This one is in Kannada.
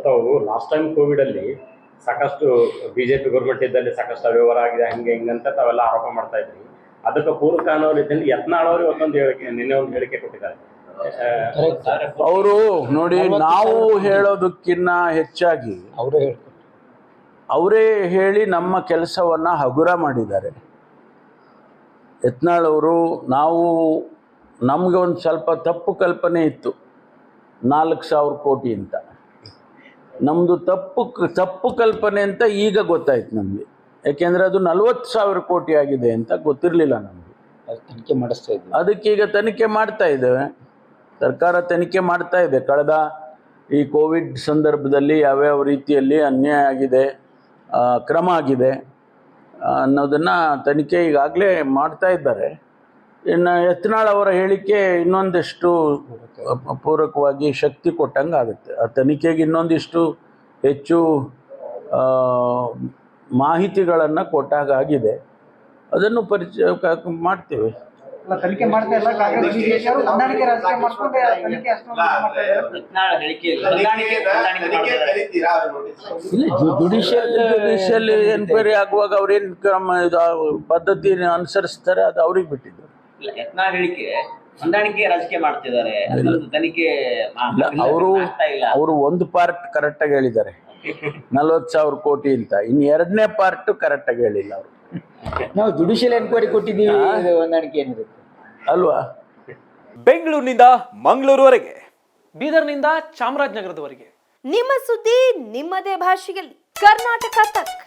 ತಾವು ಲಾಸ್ಟ್ ಟೈಮ್ ಕೋವಿಡ್ ಅಲ್ಲಿ ಸಾಕಷ್ಟು ಬಿಜೆಪಿ ಗೌರ್ಮೆಂಟ್ ಇದ್ದಲ್ಲಿ ಸಾಕಷ್ಟು ಅವ್ಯವಹಾರ ಆಗಿದೆ ಹಂಗೆ ಹಿಂಗಂತ ತಾವೆಲ್ಲ ಆರೋಪ ಮಾಡ್ತಾ ಇದ್ರಿ. ಅದಕ್ಕೆ ಪೂರಕ ಅನ್ನೋ ರೀತಿಯಲ್ಲಿ ಯತ್ನಾಳ್ ಅವರು ಇವತ್ತೊಂದು ಹೇಳಿಕೆ ನಿನ್ನೆ ಒಂದು ಹೇಳಿಕೆ ಕೊಟ್ಟಿದ್ದಾರೆ. ಅವರು ನೋಡಿ, ನಾವು ಹೇಳೋದಕ್ಕಿಂತ ಹೆಚ್ಚಾಗಿ ಅವರೇ ಹೇಳಿ ನಮ್ಮ ಕೆಲಸವನ್ನ ಹಗುರ ಮಾಡಿದ್ದಾರೆ. ಯತ್ನಾಳ್ ಅವರು, ನಮಗೆ ಒಂದು ಸ್ವಲ್ಪ ತಪ್ಪು ಕಲ್ಪನೆ ಇತ್ತು 4,000 ಕೋಟಿ ಅಂತ. ನಮ್ಮದು ತಪ್ಪು ಕಲ್ಪನೆ ಅಂತ ಈಗ ಗೊತ್ತಾಯ್ತು ನಮಗೆ. ಯಾಕೆಂದರೆ ಅದು 40,000 ಕೋಟಿ ಆಗಿದೆ ಅಂತ ಗೊತ್ತಿರಲಿಲ್ಲ ನಮಗೆ. ತನಿಖೆ ಮಾಡಿಸ್ತಾ ಇದ್ದೀವಿ. ಅದಕ್ಕೀಗ ತನಿಖೆ ಮಾಡ್ತಾ ಇದ್ದೇವೆ, ಸರ್ಕಾರ ತನಿಖೆ ಮಾಡ್ತಾ ಇದೆ. ಕಳೆದ ಈ ಕೋವಿಡ್ ಸಂದರ್ಭದಲ್ಲಿ ಯಾವ್ಯಾವ ರೀತಿಯಲ್ಲಿ ಅನ್ಯಾಯ ಆಗಿದೆ, ಕ್ರಮ ಆಗಿದೆ ಅನ್ನೋದನ್ನು ತನಿಖೆ ಈಗಾಗಲೇ ಮಾಡ್ತಾ ಇದ್ದಾರೆ. ಇನ್ನು ಯತ್ನಾಳ್ ಅವರ ಹೇಳಿಕೆ ಇನ್ನೊಂದಿಷ್ಟು ಪೂರಕವಾಗಿ ಶಕ್ತಿ ಕೊಟ್ಟಂಗೆ ಆಗುತ್ತೆ. ಆ ತನಿಖೆಗೆ ಇನ್ನೊಂದಿಷ್ಟು ಹೆಚ್ಚು ಮಾಹಿತಿಗಳನ್ನು ಕೊಟ್ಟಾಗಿದೆ. ಅದನ್ನು ಮಾಡ್ತೇವೆ. ತನಿಖೆ ಮಾಡ್ತಾ ಇಲ್ಲ, ಕಾಂಗ್ರೆಸ್ ಬಿಜೆಪಿಯವರು ಹೊಂದಾಣಿಕೆ ರಾಜಕೀಯ ಮಾಡ್ಕೊಂಡು ತನಿಖೆ ಜುಡಿಷಿಯಲ್ ಎನ್ಕ್ವೈರಿ ಆಗುವಾಗ ಅವ್ರೇನು ಪದ್ಧತಿ ಅನುಸರಿಸ್ತಾರೆ ಅದು ಅವ್ರಿಗೆ ಬಿಟ್ಟಿದ್ದು. ಯತ್ನಾಳ್ ಹೇಳಿಕೆ ಹೊಂದಾಣಿಕೆ ರಾಜಕೀಯ ಮಾಡ್ತಿದ್ದಾರೆ, ತನಿಖೆ ಅವರು ಒಂದು ಪಾರ್ಟ್ ಕರೆಕ್ಟಾಗಿ ಹೇಳಿದ್ದಾರೆ 40,000 ಕೋಟಿ ಅಂತ. ಇನ್ನು ಎರಡನೇ ಪಾರ್ಟ್ ಕರೆಕ್ಟಾಗಿ ಹೇಳಿಲ್ಲ ಅವರು. ನಾವು ಜುಡಿಷಿಯಲ್ ಎನ್ಕ್ವೈರಿ ಕೊಟ್ಟಿದ್ದೀವಿ, ಹೊಂದಾಣಿಕೆ ಏನಿರುತ್ತೆ ಅಲ್ವಾ? ಬೆಂಗಳೂರಿನಿಂದ ಮಂಗಳೂರುವರೆಗೆ, ಬೀದರ್ನಿಂದ ಚಾಮರಾಜನಗರದವರೆಗೆ ನಿಮ್ಮ ಸುದ್ದಿ ನಿಮ್ಮದೇ ಭಾಷೆಯಲ್ಲಿ ಕರ್ನಾಟಕ ತಕ್.